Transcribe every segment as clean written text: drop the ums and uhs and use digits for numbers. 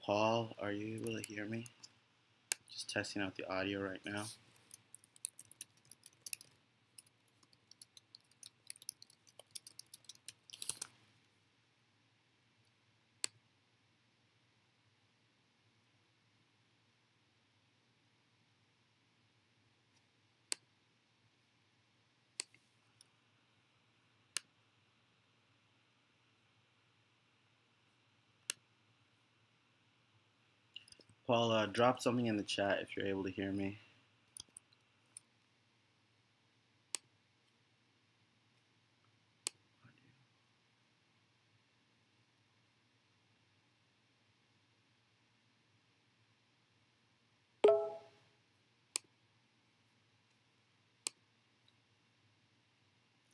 Paul, are you able to hear me? Just testing out the audio right now. Paul, drop something in the chat if you're able to hear me.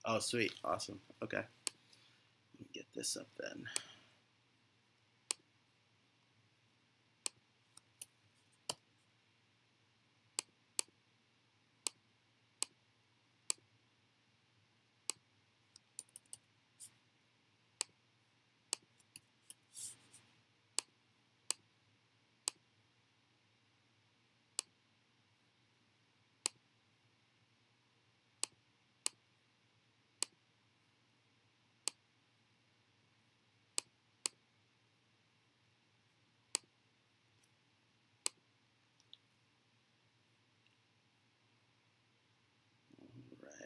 Oh, sweet. Awesome. Okay. Let me get this up then.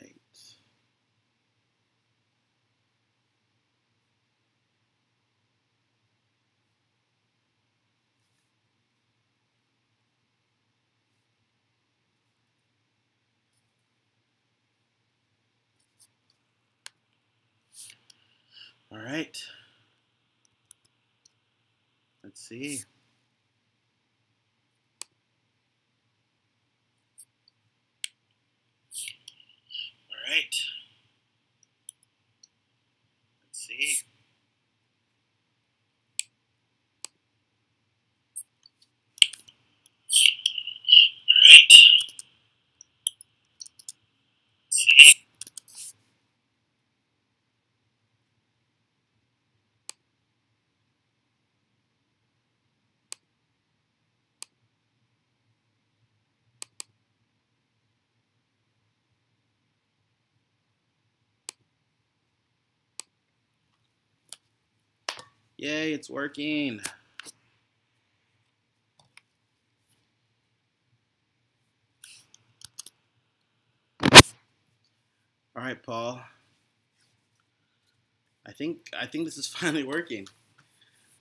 Right. All right. Let's see. All right. Let's see. All right. Let's see. Yay, it's working. All right, Paul. I think this is finally working.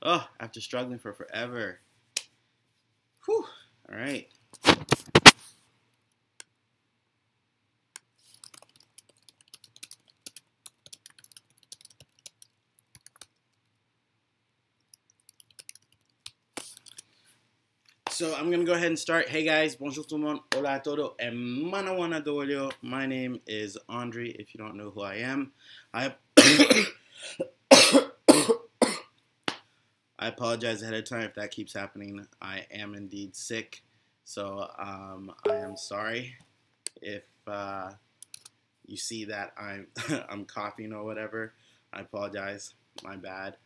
Oh, after struggling for forever. Whew. All right. So I'm gonna go ahead and start. Hey guys, bonjour tout le monde, hola a todo, and manawana dolio. My name is Andre. If you don't know who I am, I apologize ahead of time if that keeps happening. I am indeed sick, so I am sorry if you see that I'm I'm coughing or whatever. I apologize. My bad.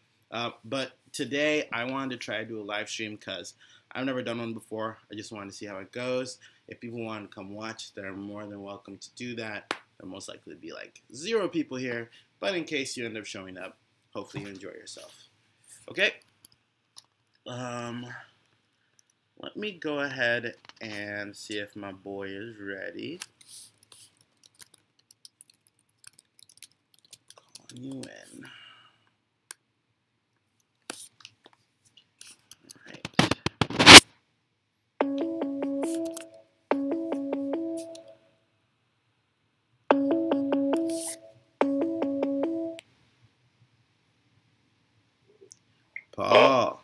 But today I wanted to try to do a live stream because I've never done one before. I just wanted to see how it goes. If people want to come watch, they're more than welcome to do that. There'll most likely be like 0 people here, but in case you end up showing up, hopefully you enjoy yourself. Okay. Let me go ahead and see if my boy is ready. Calling you in. Paul,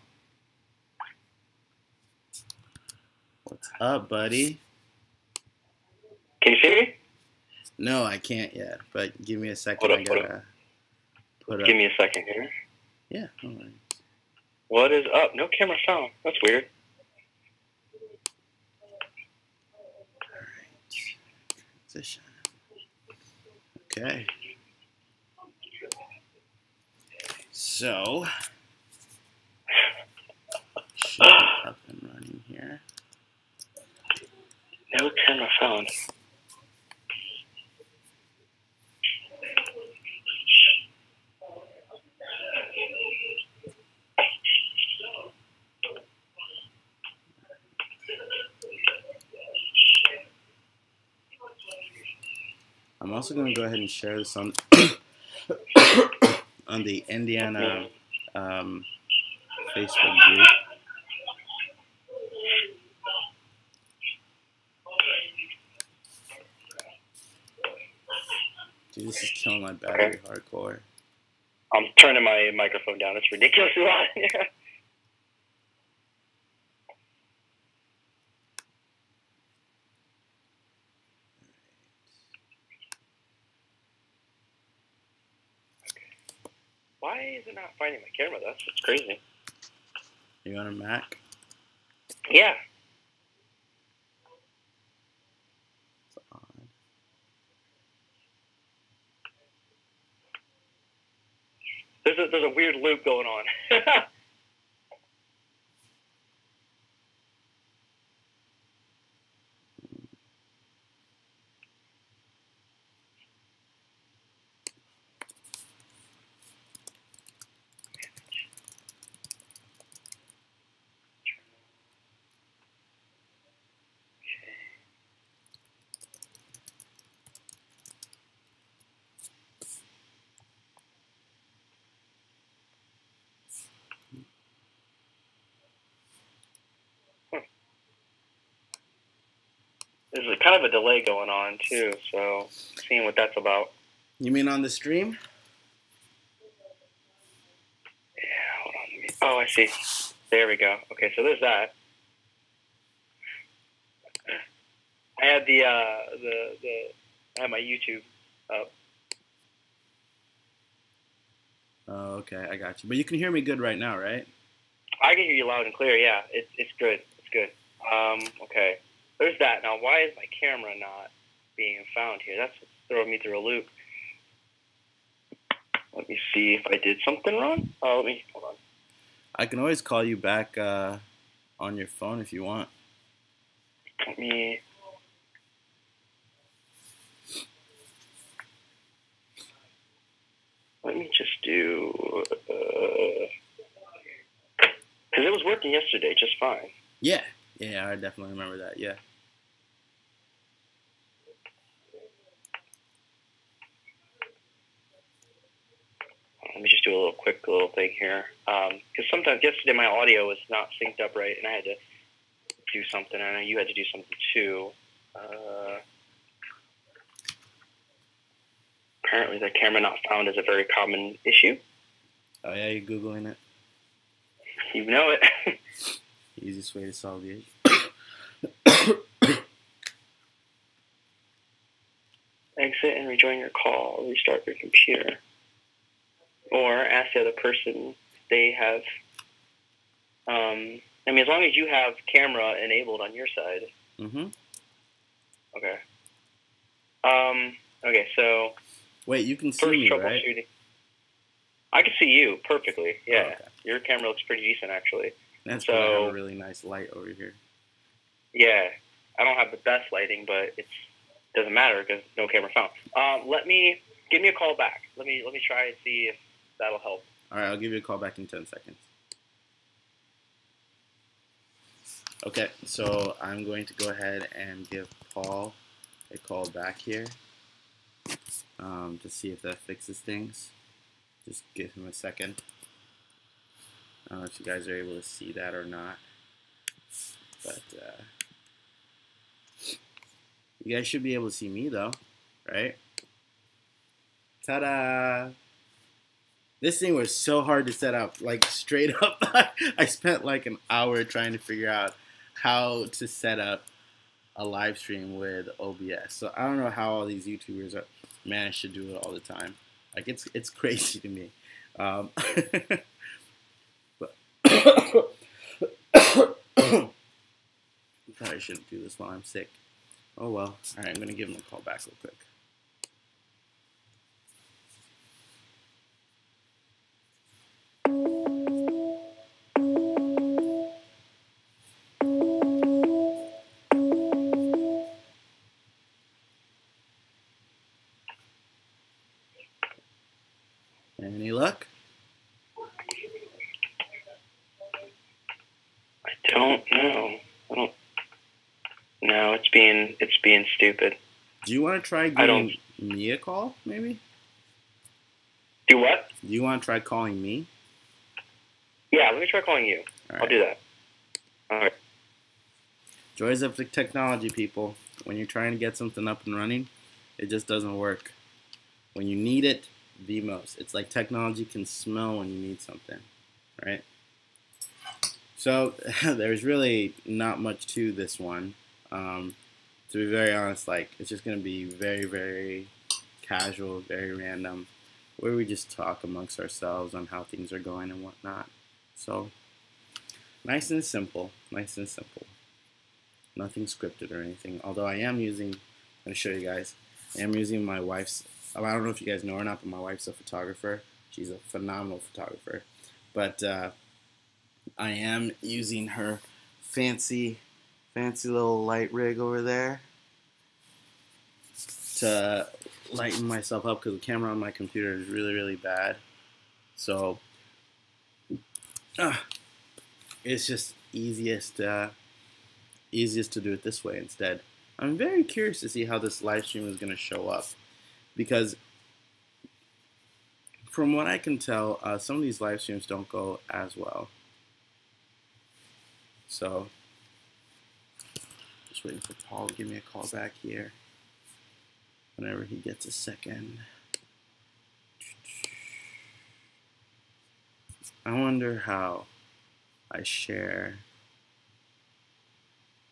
what's up, buddy? Can you see me? No, I can't yet, but give me a second. I gotta put up. Give me a second here. Yeah, all right. What is up? No camera sound. That's weird. All right. Transition. Okay. So, should up and running here. No camera found. I'm also going to go ahead and share this on on the Indiana Facebook group. Dude, this is killing my battery hardcore. I'm turning my microphone down. It's ridiculously loud. Why is it not finding my camera? That's crazy. You on a Mac? Yeah. It's odd. There's a weird loop going on. There's kind of a delay going on too, so seeing what that's about. You mean on the stream? Yeah, hold on. Oh, I see. There we go. Okay, so there's that. I had I had my YouTube up. Oh, okay, I got you. But you can hear me good right now, right? I can hear you loud and clear. Yeah, it's good. It's good. Okay. There's that. Now, why is my camera not being found here? That's what's throwing me through a loop. Let me see if I did something wrong. Oh, hold on. I can always call you back on your phone if you want. Let me just do, because it was working yesterday just fine. Yeah, I definitely remember that, yeah. Let me just do a quick little thing here. Because sometimes yesterday my audio was not synced up right, and I had to do something. I know you had to do something too. Apparently the camera not found is a very common issue. Oh yeah, you're Googling it? You know it. Easiest way to solve the issue. Exit and rejoin your call. Restart your computer. Or ask the other person if they have... I mean, as long as you have camera enabled on your side. Mm-hmm. Okay. Okay, so... Wait, you can see me, right? I can see you perfectly, yeah. Oh, okay. Your camera looks pretty decent, actually. That's because I have a really nice light over here. Yeah. I don't have the best lighting, but it doesn't matter because no camera found. Give me a call back. Let me try and see if that'll help. All right, I'll give you a call back in 10 seconds. Okay, so I'm going to go ahead and give Paul a call back here to see if that fixes things. Just give him a second. I don't know if you guys are able to see that or not, but you guys should be able to see me though, right? Ta-da! This thing was so hard to set up, like straight up. I spent like an hour trying to figure out how to set up a live stream with OBS. So I don't know how all these YouTubers manage to do it all the time. Like it's crazy to me. But probably shouldn't do this while I'm sick. Oh well. All right, I'm gonna give him a call back real quick. don't know. I don't. No, it's being stupid. Do you want to try giving me a call, maybe? Do what? Do you want to try calling me? Yeah, let me try calling you. All right. I'll do that. All right. Joys of the technology, people. When you're trying to get something up and running, it just doesn't work. When you need it the most. It's like technology can smell when you need something, right? So there's really not much to this one. To be very honest, like it's just gonna be very, very casual, very random, where we just talk amongst ourselves on how things are going and whatnot. So nice and simple, nice and simple. Nothing scripted or anything. Although I am using, I'm gonna show you guys. I am using my wife's. I don't know if you guys know or not, but my wife's a photographer. She's a phenomenal photographer. But I am using her fancy little light rig over there to lighten myself up because the camera on my computer is really, really bad. So it's just easiest to do it this way instead. I'm very curious to see how this live stream is going to show up because from what I can tell, some of these live streams don't go as well. So just waiting for Paul to give me a call back here whenever he gets a second. I wonder how I share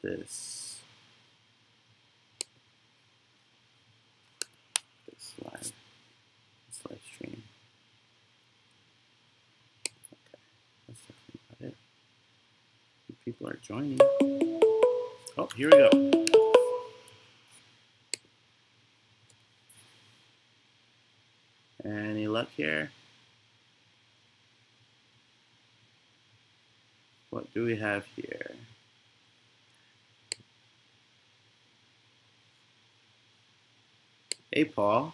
this live stream. Okay, that's definitely about it. People are joining. Oh, here we go. Any luck here? What do we have here? Hey, Paul.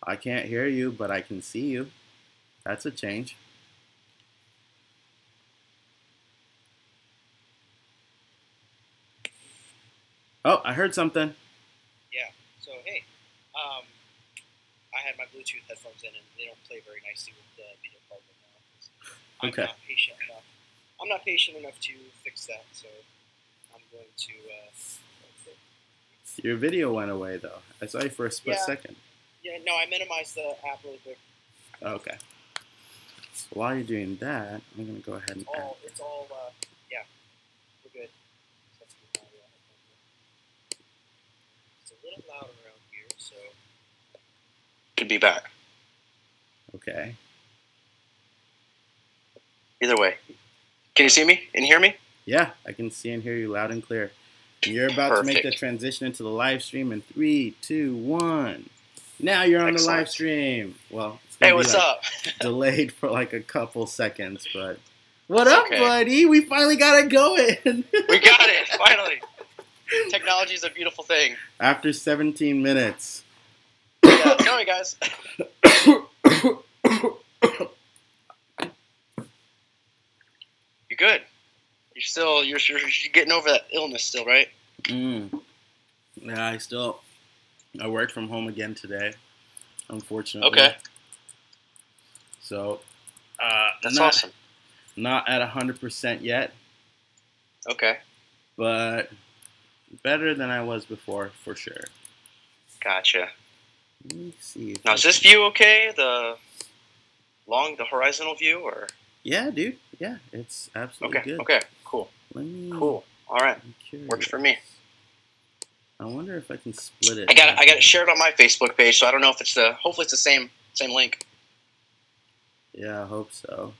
I can't hear you, but I can see you. That's a change. Oh, I heard something. Yeah. So, hey, I had my Bluetooth headphones in, and they don't play very nicely with the video card right now. Okay. I'm not patient enough to fix that, so I'm going to. Your video went away, though. I saw you for a split second. Yeah, no, I minimized the app really quick. Okay. So while you're doing that, I'm going to go ahead and add. Yeah, we're good. It's a little loud around here, so. Could be back. Okay. Either way. Can you see me and hear me? Yeah, I can see and hear you loud and clear. And you're about to make the transition into the live stream in 3, 2, 1. Now you're on the live stream. Well, it's hey, what's up? Delayed for like a couple seconds, but what up, buddy? We finally got it going. We got it, finally. Technology is a beautiful thing. After 17 minutes. Yeah, sorry, guys. You're good. You're getting over that illness still, right? Yeah, I work from home again today, unfortunately. Okay. So, that's awesome. Not at 100% yet. Okay. But better than I was before, for sure. Gotcha. Let me see. Now, is this view okay? The horizontal view, or? Yeah, dude. Yeah, it's absolutely good. Okay. Cool. Cool. All right. Works for me. I wonder if I can split it. I got it shared on my Facebook page, so I don't know if it's hopefully it's the same link. Yeah, I hope so.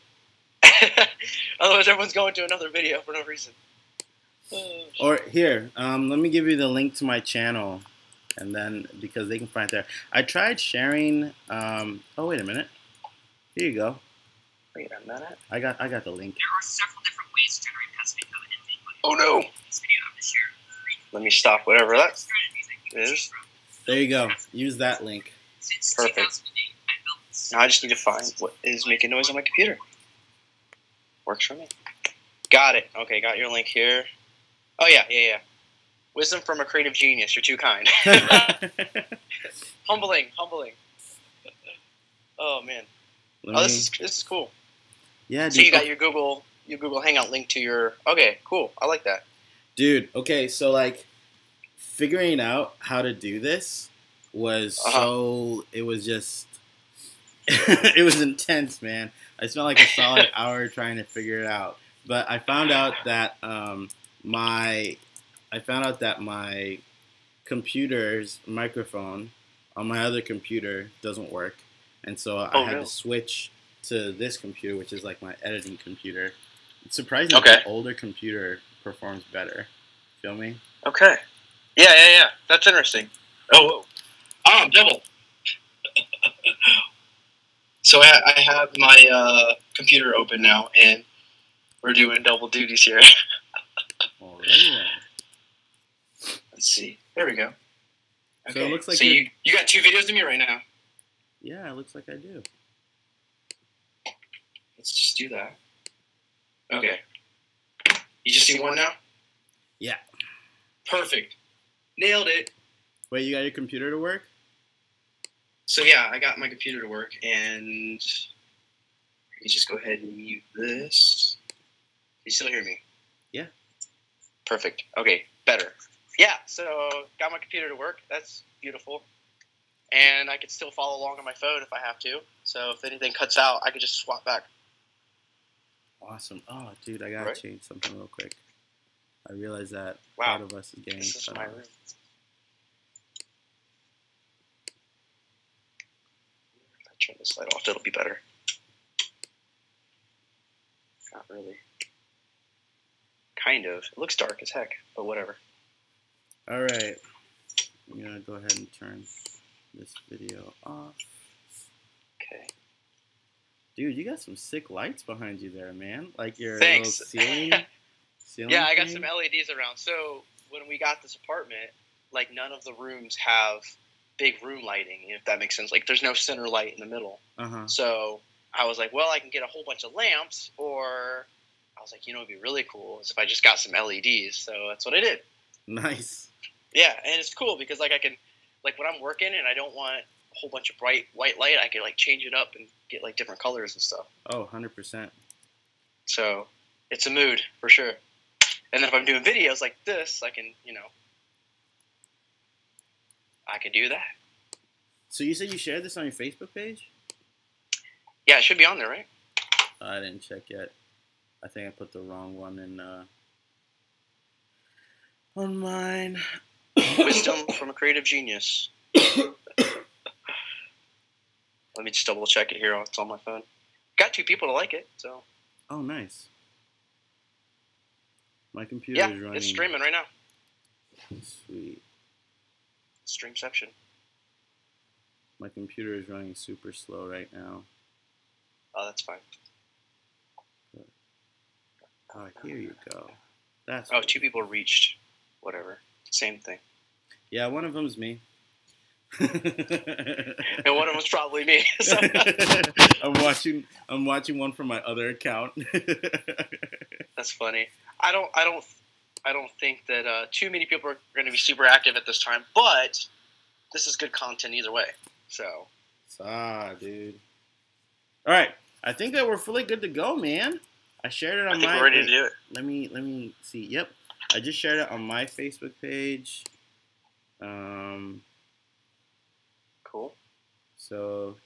Otherwise, everyone's going to another video for no reason. Or here, let me give you the link to my channel, and then because they can find it there. I tried sharing. Oh, wait a minute. Here you go. Wait a minute. I got the link. There are several different ways to generate passive income and make money. Oh no! This video I'm going to share. Let me stop whatever that is. There you go. Use that link. Since Perfect. 2008, Now I just need to find what is making noise on my computer. Works for me. Got it. Okay, got your link here. Oh, yeah. Wisdom from a creative genius. You're too kind. Humbling. Oh, man. This is cool. Yeah, dude. So you got your Google Hangout link to your... Okay, cool. I like that. Dude, okay, so, like, figuring out how to do this was it was just... it was intense, man. I spent, like, a solid hour trying to figure it out. But I found out that my computer's microphone on my other computer doesn't work. And so I had to switch to this computer, which is like my editing computer. It's surprising that the older computer performs better. Feel me? Okay. Yeah. That's interesting. Oh, double. So I have my computer open now, and we're doing double duties here. Alright. Let's see. There we go. Okay. So it looks like you got 2 videos of me right now. Yeah, it looks like I do. Let's just do that. Okay. You just see one now? Yeah. Perfect. Nailed it. Wait, you got your computer to work? So yeah, I got my computer to work, and let me just go ahead and mute this. Can you still hear me? Yeah. Perfect. Okay, better. Yeah, so got my computer to work. That's beautiful. And I can still follow along on my phone if I have to. So if anything cuts out, I can just swap back. Awesome. Oh, dude, I gotta change something real quick. I realized that part of us is getting this is my room. If I turn this light off, it'll be better. Not really. Kind of. It looks dark as heck, but whatever. Alright. I'm gonna go ahead and turn this video off. Okay. Dude, you got some sick lights behind you there, man. Like your Thanks. little ceiling yeah, I got thing? some LEDs around. So when we got this apartment, like none of the rooms have big room lighting, if that makes sense. Like there's no center light in the middle. So I was like, well, I can get a whole bunch of lamps, or I was like, it'd be really cool is if I just got some LEDs. So that's what I did. Nice. Yeah, and it's cool because like I can, like when I'm working and I don't want a whole bunch of bright white light, I can like change it up and get like different colors and stuff. Oh, 100%. So it's a mood for sure. And then if I'm doing videos like this, I can, I can do that. So you said you shared this on your Facebook page? Yeah, it should be on there, right? I didn't check yet. I think I put the wrong one in on mine. Wisdom from a creative genius. Let me just double check it here. It's on my phone. Got 2 people to like it, so. Oh, nice. My computer is running. Yeah, it's streaming right now. Sweet. Streamception. My computer is running super slow right now. Oh, that's fine. Oh, here you go. That's 2 people reached. Whatever. Same thing. Yeah, one of them's me. And one of them's probably me. So. I'm watching one from my other account. That's funny. I don't think that too many people are going to be super active at this time, but this is good content either way. So. Dude. All right, I think that we're fully good to go, man. I shared it on my. We're ready to do it. Let me see. Yep, I just shared it on my Facebook page. Cool. So,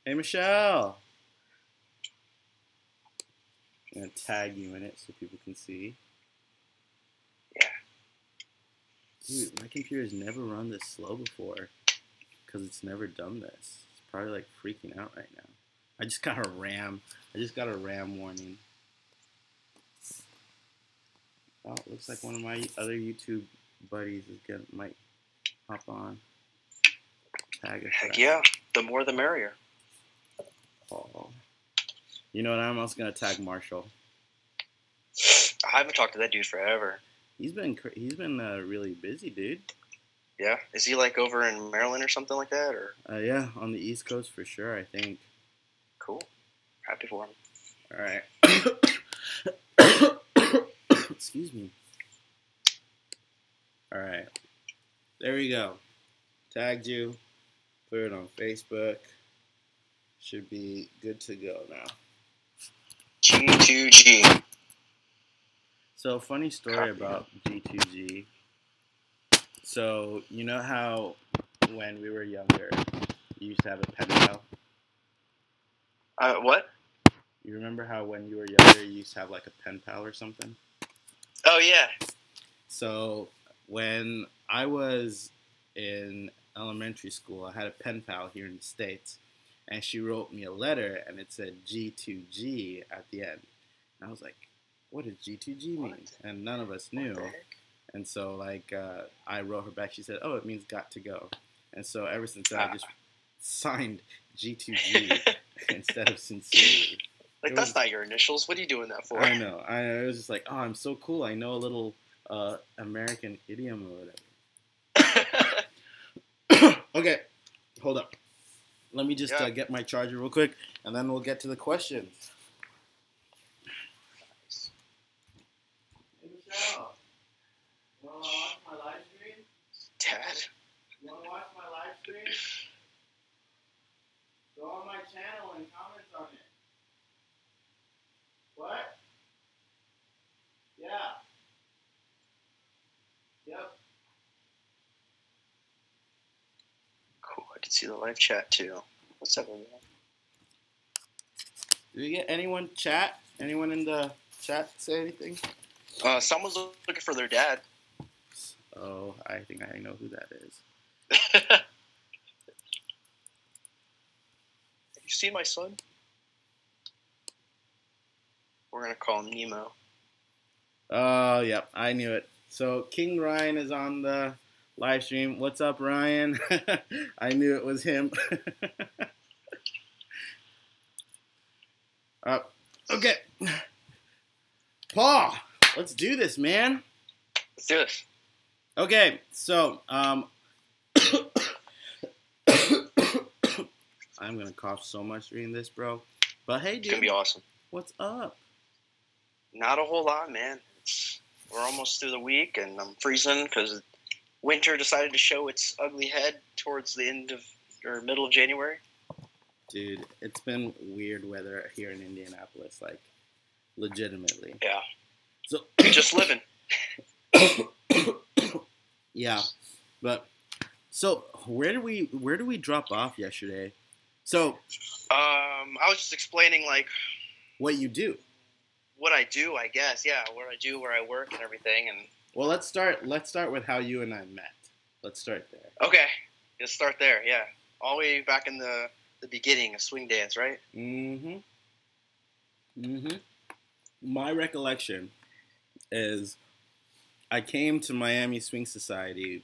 hey Michelle, I'm gonna tag you in it so people can see. Yeah. Dude, my computer's never run this slow before because it's never done this. It's probably like freaking out right now. I just got a RAM warning. Oh, it looks like one of my other YouTube buddies might hop on. Tag us. Heck yeah. The more the merrier. Oh. You know what? I'm also gonna tag Marshall. I haven't talked to that dude forever. He's been really busy, dude. Yeah. Is he like over in Maryland or something like that, or? Yeah, on the East Coast for sure. I think. Cool. Happy for him. All right. Excuse me. All right. There we go. Tagged you. Put it on Facebook. Should be good to go now. G2G. So, funny story about G2G. So, you know how when we were younger, you used to have a pen pal? What? You remember how when you were younger, you used to have like a pen pal or something? Oh, yeah. So, when I was in elementary school, I had a pen pal here in the States, and she wrote me a letter, and it said G2G at the end. And I was like, what does G2G mean? And none of us knew. And so, like, I wrote her back. She said, oh, it means got to go. And so ever since then, I just signed G2G instead of sincerely. Like, that's not your initials. What are you doing that for? I know. It was just like, oh, I'm so cool. I know a little American idiom or whatever. Okay, hold up. Let me just get my charger real quick, and then we'll get to the questions. Hey, Michelle. You want to watch my live stream? Dad. You want to watch my live stream? Go on my channel and comment on it. What? Yeah. Yep. Cool. I can see the live chat too. What's up, everyone? Did we get anyone chat? Anyone in the chat say anything? Someone's looking for their dad. Oh, I think I know who that is. Have you seen my son? We're gonna call him Nemo. Oh, yeah, I knew it. So King Ryan is on the live stream. What's up, Ryan? I knew it was him. Okay. Paul, let's do this, man. Let's do this. Okay, so I'm gonna cough so much reading this, bro. But hey, dude, It's gonna be awesome. What's up? Not a whole lot, man. We're almost through the week, and I'm freezing because winter decided to show its ugly head towards the end of or middle of January. Dude, it's been weird weather here in Indianapolis, like legitimately. Yeah. So just living. Yeah, but so where do we drop off yesterday? So I was just explaining like what you do. What I do, I guess. Yeah, what I do, where I work, and everything. And well, let's start with how you and I met. Let's start there. Okay, let's start there. Yeah, all the way back in the beginning of swing dance, right? My recollection is I came to Miami Swing Society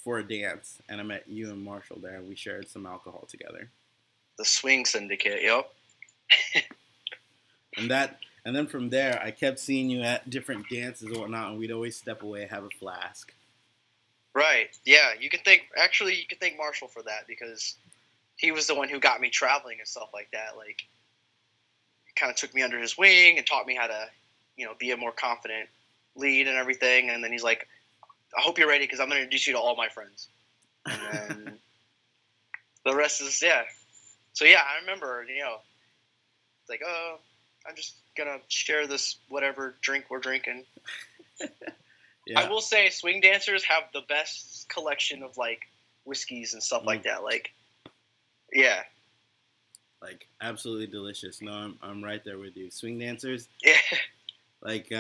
for a dance, and I met you and Marshall there, and we shared some alcohol together. The Swing Syndicate, yep. And then from there, I kept seeing you at different dances and whatnot, and we'd always step away, have a flask. Right. Yeah, you can thank Marshall for that, because he was the one who got me traveling and stuff like that. Like, he kind of took me under his wing and taught me how to, be a more confident lead and everything. And then he's like, I hope you're ready, because I'm going to introduce you to all my friends. And then the rest is, yeah. So, yeah, I remember, it's like, oh, I'm just going to share this whatever drink we're drinking. Yeah. I will say swing dancers have the best collection of, like, whiskeys and stuff like that. Like, yeah. Like, absolutely delicious. No, I'm right there with you. Swing dancers. Yeah. Like,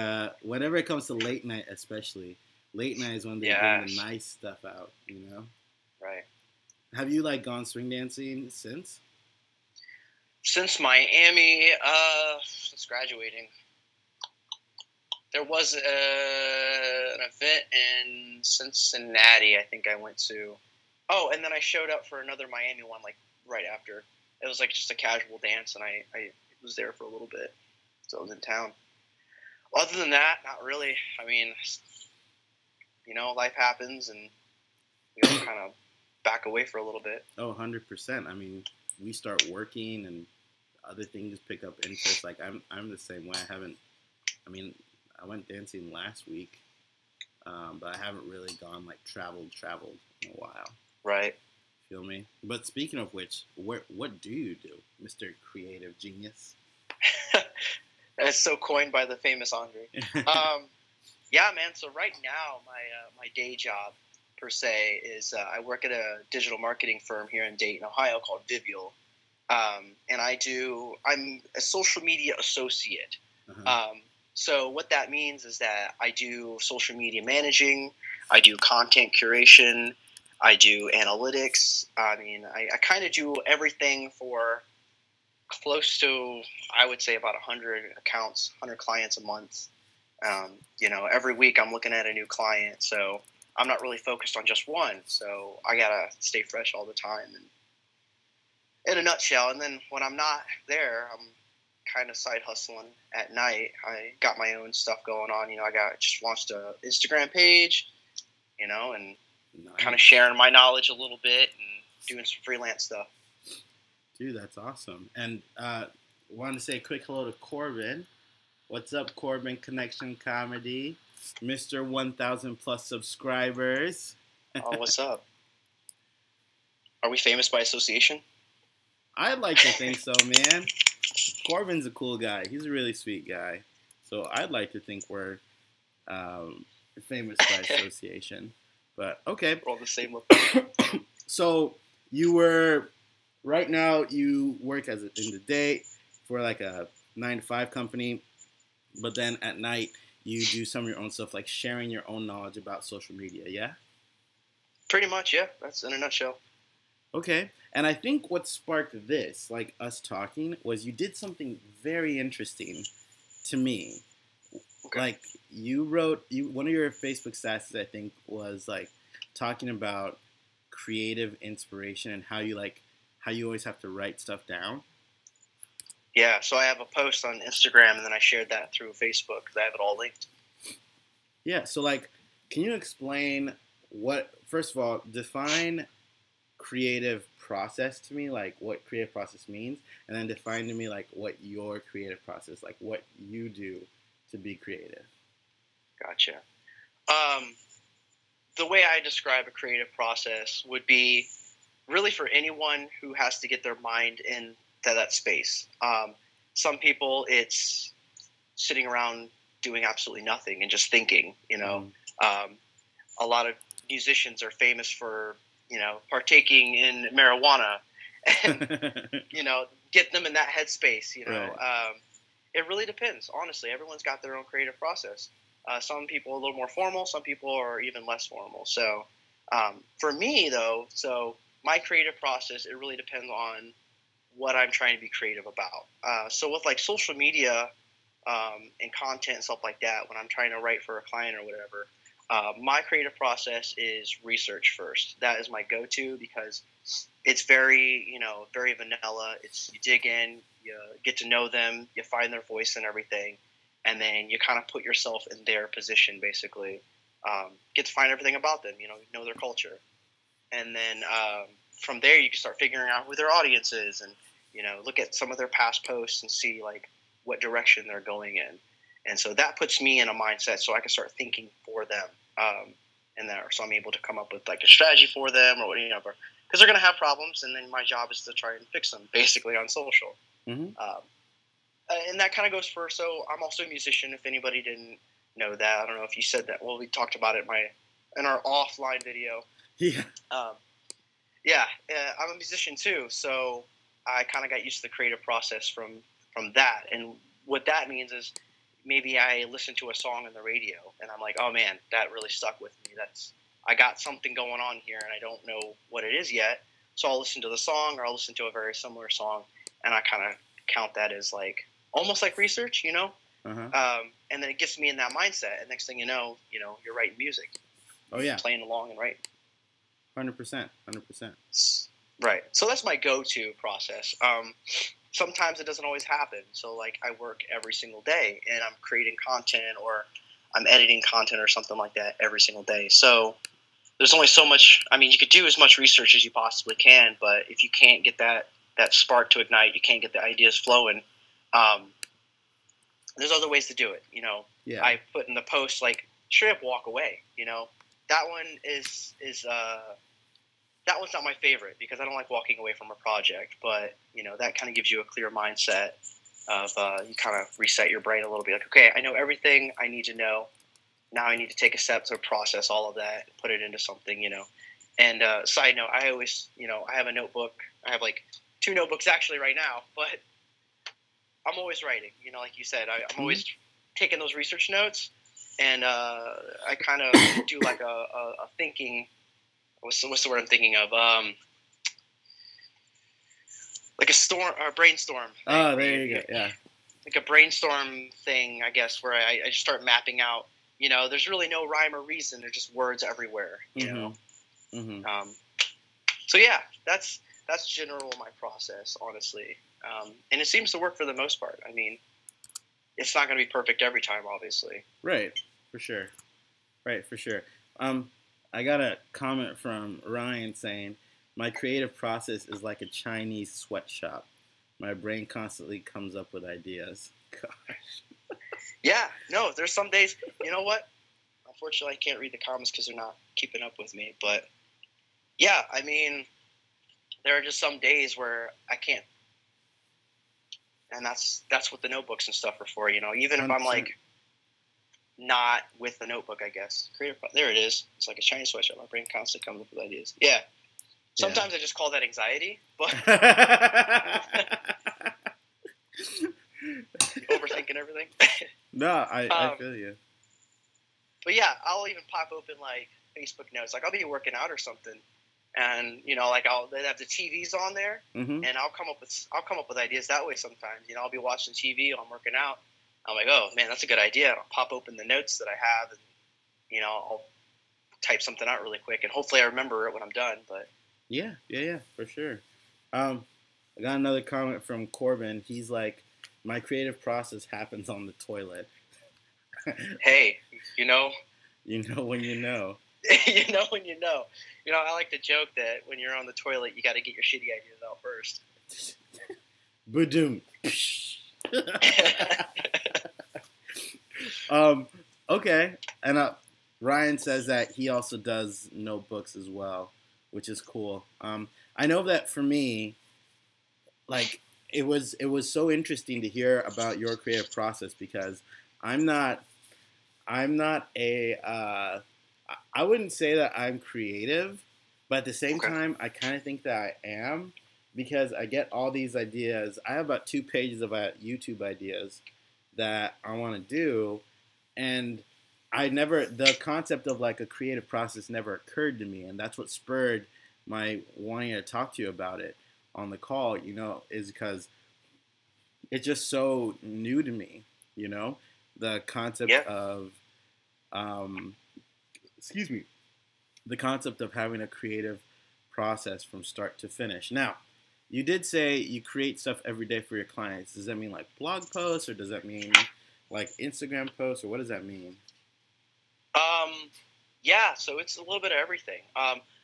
whenever it comes to late night especially, late night is when they bring the nice stuff out, Right. Have you, like, gone swing dancing since? Since Miami, since graduating. There was an event in Cincinnati I think I went to. Oh, and then I showed up for another Miami one, like, right after. It was, like, just a casual dance, and I was there for a little bit. So I was in town. Other than that, not really. I mean, life happens, and we all kind of back away for a little bit. Oh, 100%. I mean, we start working, and other things pick up interest. Like I'm the same way. I went dancing last week, but I haven't really gone like traveled in a while. Right. Feel me? But speaking of which, what do you do, Mr. Creative Genius? That's so coined by the famous Andre. Yeah, man. So right now, my day job per se is I work at a digital marketing firm here in Dayton, Ohio called Vivial, and I'm a social media associate. Uh-huh. So what that means is that I do social media managing, I do content curation, I do analytics. I mean, I kind of do everything for close to, I would say, about 100 accounts, 100 clients a month. Every week I'm looking at a new client, so I'm not really focused on just one. So I gotta stay fresh all the time. And in a nutshell, and then when I'm not there, I'm kind of side hustling at night. I got my own stuff going on. Just launched a Instagram page, and Nice. kind of sharing my knowledge a little bit and doing some freelance stuff. Dude, that's awesome. And wanted to say a quick hello to Corbin. What's up, Corbin Connection Comedy? Mr. 1,000 plus subscribers. Oh, what's up? Are we famous by association? I'd like to think so, man. Corbin's a cool guy. He's a really sweet guy. So I'd like to think we're famous by association. But okay. We're all the same level. So right now you work in the day for like a 9-to-5 company, but then at night you do some of your own stuff, like sharing your own knowledge about social media, yeah? Pretty much, yeah. That's in a nutshell. Okay. And I think what sparked this, like us talking, was you did something very interesting to me. Okay. Like you wrote, one of your Facebook statuses, I think, was like talking about creative inspiration and how you always have to write stuff down. Yeah, so I have a post on Instagram, and then I shared that through Facebook because I have it all linked. Yeah, so like, can you explain first of all, define creative process to me, like what creative process means, and then define to me like what your creative process, like what you do to be creative. Gotcha. The way I describe a creative process would be really for anyone who has to get their mind into that space. Some people, it's sitting around doing absolutely nothing and just thinking, A lot of musicians are famous for, partaking in marijuana and, get them in that headspace, Right. It really depends. Honestly, everyone's got their own creative process. Some people are a little more formal. Some people are even less formal. So for me, though, my creative process, it really depends on what I'm trying to be creative about. So with like social media and content and stuff like that, when I'm trying to write for a client or whatever, my creative process is research first. That is my go-to because it's very, very vanilla. You dig in, you get to know them, you find their voice and everything, and then you kind of put yourself in their position, basically. Get to find everything about them, know their culture. And then from there, you can start figuring out who their audience is and, look at some of their past posts and see, like, what direction they're going in. And so that puts me in a mindset so I can start thinking for them. So I'm able to come up with, like, a strategy for them or whatever. Because they're going to have problems, and then my job is to try and fix them, basically, on social. Mm-hmm. And that kind of goes for, so I'm also a musician, if anybody didn't know that. I don't know if you said that. Well, we talked about it in our offline video. Yeah. I'm a musician too, so I kind of got used to the creative process from that. And what that means is maybe I listen to a song on the radio, and I'm like, oh man, that really stuck with me. I got something going on here, and I don't know what it is yet. So I'll listen to the song, or I'll listen to a very similar song, and I kind of count that as like almost like research, Uh-huh. And then it gets me in that mindset. And next thing you know, you're writing music. Oh yeah. Playing along and writing. 100%. Right. So that's my go-to process. Sometimes it doesn't always happen. So like I work every single day and I'm creating content or I'm editing content or something like that every single day. So there's only so much. I mean, you could do as much research as you possibly can, but if you can't get that that spark to ignite. You can't get the ideas flowing. There's other ways to do it. Yeah. I put in the post like straight up walk away. That one is that one's not my favorite because I don't like walking away from a project. But that kind of gives you a clear mindset of you kind of reset your brain a little bit. Like, okay, I know everything I need to know. Now I need to take a step to process all of that, put it into something. And side note, I always, I have a notebook. I have like 2 notebooks actually right now, but I'm always writing. Like you said, I'm always taking those research notes, and I kind of do like a thinking. What's the word I'm thinking of? Like a brainstorm. Oh, there you go. Yeah. Like a brainstorm thing, I guess, where I just start mapping out. There's really no rhyme or reason. There's just words everywhere. So yeah, that's general my process, honestly, and it seems to work for the most part. I mean, it's not going to be perfect every time, obviously. Right, for sure. I got a comment from Ryan saying, "My creative process is like a Chinese sweatshop. My brain constantly comes up with ideas." Gosh. Yeah, no, there's some days. You know what? Unfortunately, I can't read the comments because they're not keeping up with me. But yeah, I mean, there are just some days where I can't, and that's what the notebooks and stuff are for. Even if I'm like not with the notebook, I guess. There it is. It's like a Chinese sweatshirt. My brain constantly comes up with ideas. Yeah. Sometimes I just call that anxiety, but overthinking everything. No, I feel you. But yeah, I'll even pop open like Facebook notes. Like I'll be working out or something, and like they have the TVs on there, and I'll come up with ideas that way sometimes. I'll be watching TV while I'm working out. I'm like, oh man, that's a good idea. And I'll pop open the notes that I have, and I'll type something out really quick, and hopefully I remember it when I'm done. But yeah, for sure. I got another comment from Corbin. He's like, my creative process happens on the toilet. Hey, You know when you know. You know when you know. I like to joke that when you're on the toilet, you got to get your shitty ideas out first. Badoom. Okay. And Ryan says that he also does notebooks as well, which is cool. I know that for me, like it was so interesting to hear about your creative process because I'm not a I wouldn't say that I'm creative, but at the same time, I kind of think that I am because I get all these ideas. I have about 2 pages of YouTube ideas that I want to do, and the concept of like a creative process never occurred to me, and that's what spurred my wanting to talk to you about it on the call, is because it's just so new to me, the concept of the concept of having a creative process from start to finish. Now, you did say you create stuff every day for your clients. Does that mean like blog posts, or does that mean like Instagram posts, or what does that mean? Yeah, so it's a little bit of everything.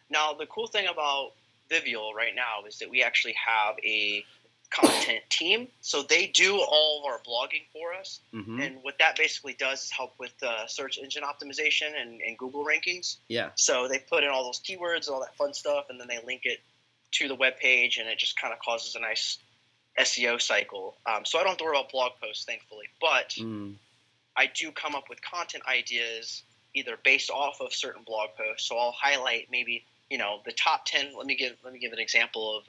Now, the cool thing about Vivial right now is that we actually have a content team. So they do all of our blogging for us. Mm-hmm. And what that basically does is help with search engine optimization and Google rankings. Yeah. So they put in all those keywords and all that fun stuff, and then they link it to the web page, and it just kind of causes a nice SEO cycle. So I don't have to worry about blog posts, thankfully. But I do come up with content ideas either based off of certain blog posts. So I'll highlight maybe, the top 10. Let me give an example of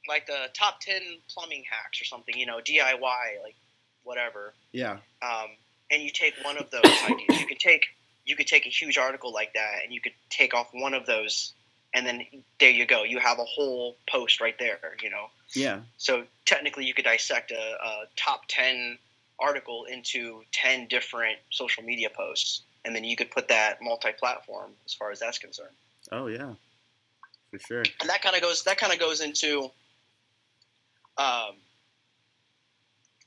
like the top 10 plumbing hacks or something, DIY, like whatever. Yeah. And you take one of those ideas. You could take a huge article like that, and you could take off one of those, and then there you go. You have a whole post right there, Yeah. So technically, you could dissect a top 10 article into 10 different social media posts, and then you could put that multi-platform as far as that's concerned. Oh yeah, for sure. And that kind of goes into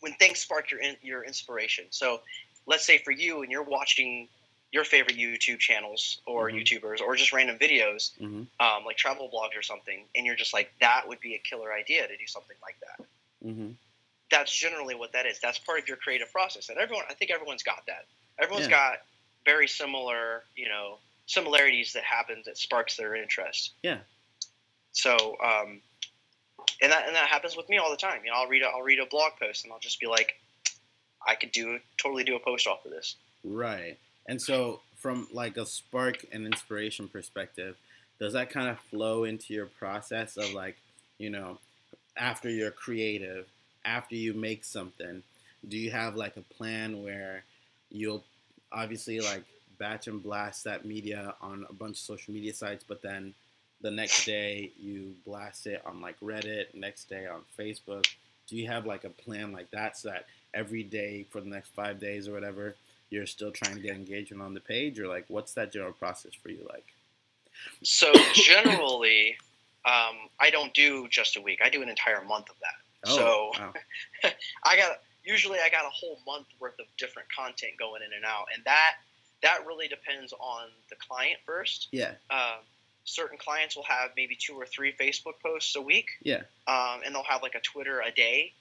when things spark your inspiration. So let's say for you, and you're watching your favorite YouTube channels or YouTubers or just random videos, like travel blogs or something, and you're just like, that would be a killer idea to do something like that. That's generally what that is. That's part of your creative process, and I think everyone's got that. Everyone's got very similar, similarities that happens that sparks their interest. Yeah. So, and that happens with me all the time. I'll read a blog post and I'll just be like, I could totally do a post off of this. Right. And so, from like a spark and inspiration perspective, does that kind of flow into your process of like, after you're creative, after you make something, do you have like a plan where you'll obviously like batch and blast that media on a bunch of social media sites, but then the next day you blast it on like Reddit, next day on Facebook? Do you have like a plan like that so that every day for the next 5 days or whatever, you're still trying to get engagement on the page, or like what's that general process for you like? So generally, I don't do just a week. I do an entire month of that. Oh, so wow. I got a whole month worth of different content going in and out, and that really depends on the client first. Yeah. Certain clients will have maybe 2 or 3 Facebook posts a week. Yeah. And they'll have like a Twitter a day,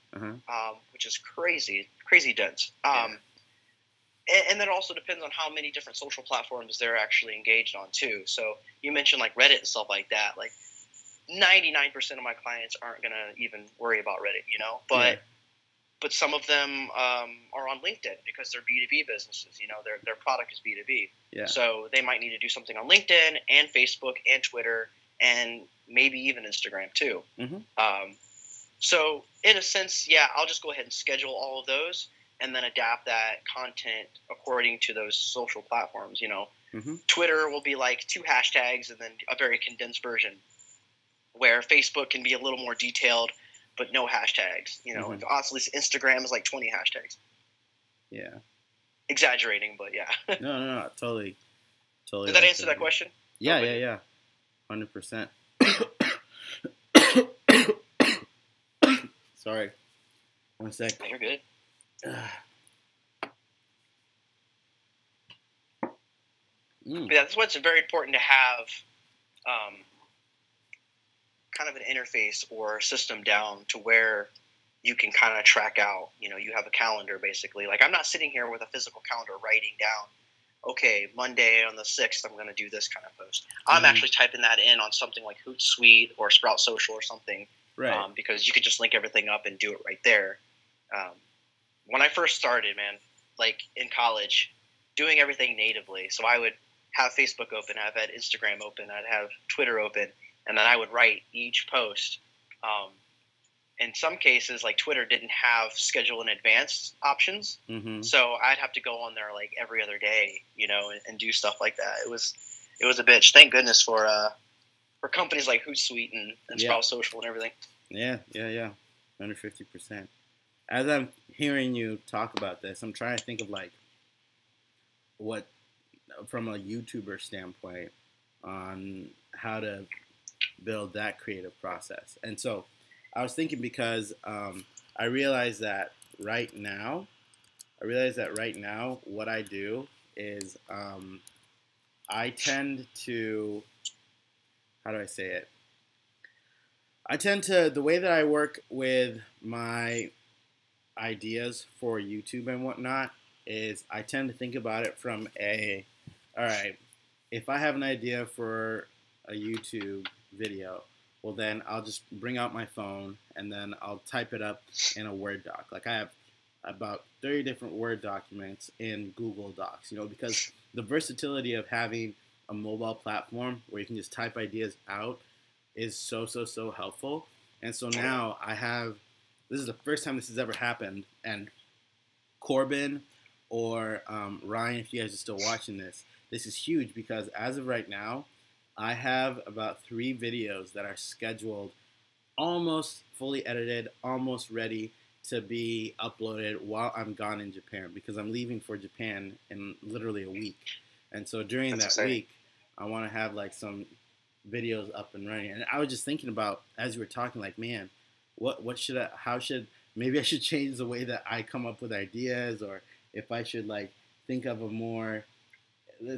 which is crazy dense. And that also depends on how many different social platforms they're actually engaged on too. So you mentioned like Reddit and stuff like that. Like 99% of my clients aren't going to even worry about Reddit, but some of them are on LinkedIn because they're B2B businesses. Their product is B2B. Yeah. So they might need to do something on LinkedIn and Facebook and Twitter and maybe even Instagram too. So in a sense, I'll just go ahead and schedule all of those and then adapt that content according to those social platforms. Twitter will be like 2 hashtags and then a very condensed version, where Facebook can be a little more detailed, but no hashtags. And honestly, Instagram is like 20 hashtags. Yeah. Exaggerating, but yeah. No, totally. Did that answer that question? Yeah. 100%. Sorry. 1 sec. You're good. That's what's very important to have kind of an interface or system down to where you can kind of track out, you have a calendar basically. Like I'm not sitting here with a physical calendar writing down, okay, Monday on the 6th, I'm going to do this kind of post. I'm actually typing that in on something like Hootsuite or Sprout Social or something, right? Because you could just link everything up and do it right there. When I first started, man, like in college, doing everything natively. So I would have Facebook open, I've had Instagram open, I'd have Twitter open, and then I would write each post. In some cases, like Twitter didn't have schedule in advance options. So I'd have to go on there like every other day, and do stuff like that. It was a bitch. Thank goodness for companies like Hootsuite and Sprout Social and everything. Yeah. 150%. As I'm hearing you talk about this, I'm trying to think of like what, from a YouTuber standpoint, on how to build that creative process. And so I was thinking, because I realized that right now what I do is I tend to, how do I say it? The way that I work with my ideas for YouTube and whatnot is I tend to think about it from all right, if I have an idea for a YouTube video, well then I'll just bring out my phone and then I'll type it up in a Word doc. Like I have about 30 different Word documents in Google Docs, because the versatility of having a mobile platform where you can just type ideas out is so helpful. And so now this is the first time this has ever happened, and Corbin or Ryan, if you guys are still watching this is huge, because as of right now, I have about 3 videos that are scheduled, almost fully edited, almost ready to be uploaded while I'm gone in Japan, because I'm leaving for Japan in literally a week. And so during that week, I want to have like some videos up and running. And I was just thinking about, as you were talking, like, man, maybe I should change the way that I come up with ideas, or if I should like think of a more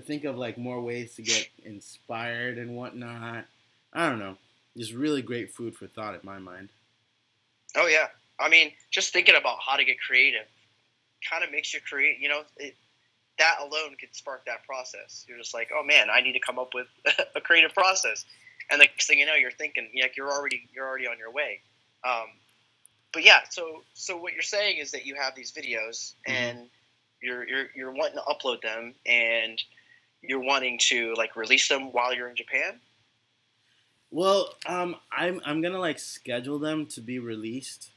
think of like more ways to get inspired and whatnot. I don't know. Just really great food for thought in my mind. Oh yeah, I mean, just thinking about how to get creative kind of makes you create. That alone could spark that process. You're just like, oh man, I need to come up with a creative process, and the next thing you know, you're thinking, like you're already on your way. But yeah, so what you're saying is that you have these videos and you're wanting to upload them and you're wanting to like release them while you're in Japan. Well, I'm gonna like schedule them to be released.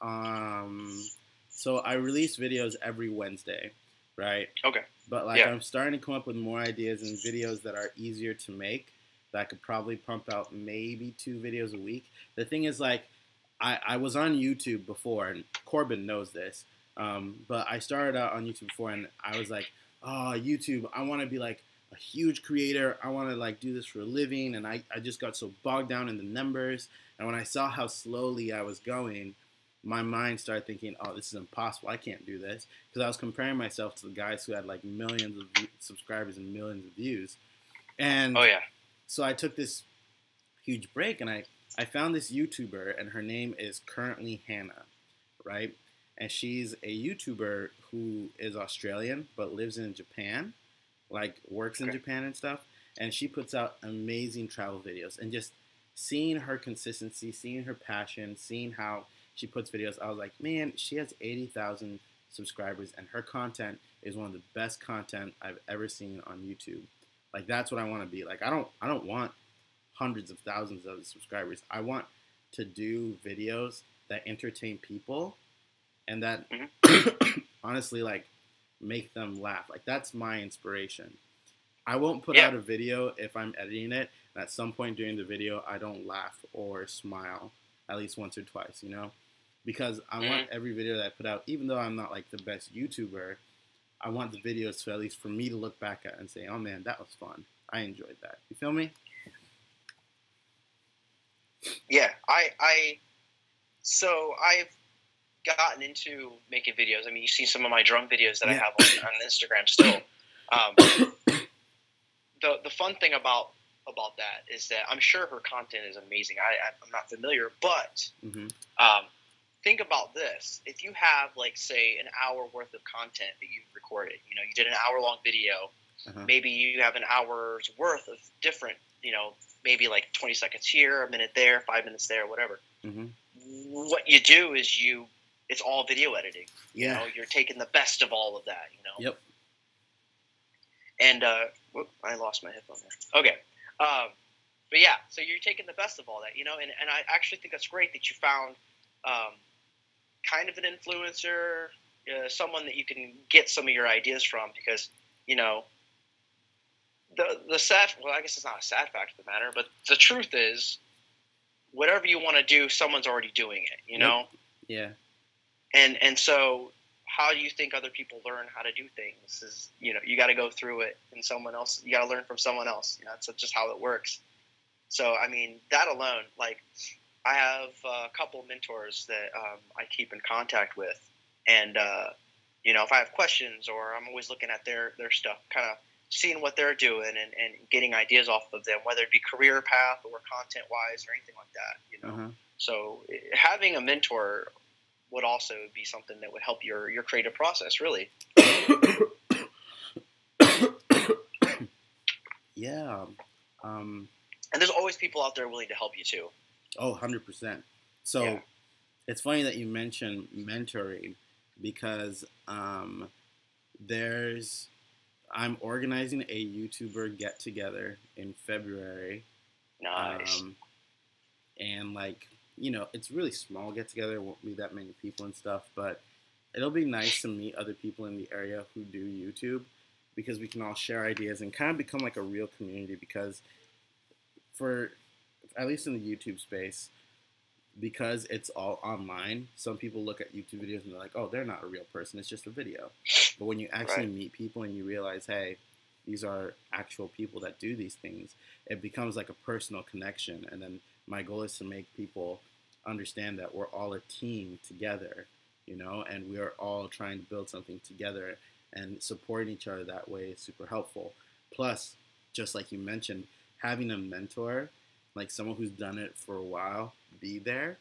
So I release videos every Wednesday, right? Okay. But like I'm starting to come up with more ideas and videos that are easier to make. That I could probably pump out maybe 2 videos a week. The thing is, like, I was on YouTube before, and Corbin knows this. But I started out on YouTube before, and I was like, oh, YouTube, I want to be like a huge creator. I want to like do this for a living. And I just got so bogged down in the numbers. And when I saw how slowly I was going, my mind started thinking, oh, this is impossible. I can't do this. Because I was comparing myself to the guys who had like millions of subscribers and millions of views. And so I took this huge break, and I found this YouTuber, and her name is Currently Hannah, right? And she's a YouTuber who is Australian but lives in Japan, like works in Japan and stuff. And she puts out amazing travel videos. And just seeing her consistency, seeing her passion, seeing how she puts videos, I was like, man, she has 80,000 subscribers, and her content is one of the best content I've ever seen on YouTube. Like, that's what I want to be. Like, I don't want hundreds of thousands of subscribers. I want to do videos that entertain people and that honestly like make them laugh. Like, that's my inspiration. I won't put out a video if I'm editing it and at some point during the video I don't laugh or smile at least once or twice, you know? Because I want every video that I put out, even though I'm not like the best YouTuber, I want the videos to at least for me to look back at and say, oh man, that was fun. I enjoyed that. You feel me? Yeah, so I've gotten into making videos. I mean, you see some of my drum videos that I have on Instagram still. The fun thing about that is that I'm sure her content is amazing. I'm not familiar, but think about this. If you have, like, say, an hour worth of content that you've recorded, you did an hour-long video, maybe you have an hour's worth of different, maybe like 20 seconds here, a minute there, 5 minutes there, whatever. What you do is it's all video editing. You're taking the best of all of that, Yep. And, I lost my headphone there. Okay. But yeah, so you're taking the best of all that, and I actually think that's great that you found kind of an influencer, someone that you can get some of your ideas from, because, the sad, well, I guess it's not a sad fact of the matter, but the truth is, whatever you want to do, someone's already doing it, know? Yeah. And so how do you think other people learn how to do things? Is, you got to go through it, and you got to learn from someone else. That's just how it works. So, I mean, that alone, like, I have a couple of mentors that I keep in contact with, and if I have questions, or I'm always looking at their stuff, kind of seeing what they're doing and getting ideas off of them, whether it be career path or content wise or anything like that. So having a mentor would also be something that would help your creative process, really. Yeah. And there's always people out there willing to help you too. Oh, 100%. So it's funny that you mentioned mentoring, because I'm organizing a YouTuber get together in February. Nice. And like, it's really small get together. It won't be that many people and stuff, but it'll be nice to meet other people in the area who do YouTube, because we can all share ideas and kind of become like a real community. Because for, at least in the YouTube space, because it's all online, some people look at YouTube videos and they're like, oh, they're not a real person, it's just a video. But when you actually meet people and you realize, hey, these are actual people that do these things, it becomes like a personal connection. And then my goal is to make people understand that we're all a team together, and we are all trying to build something together. and supporting each other that way is super helpful. Plus, just like you mentioned, having a mentor, like someone who's done it for a while, be there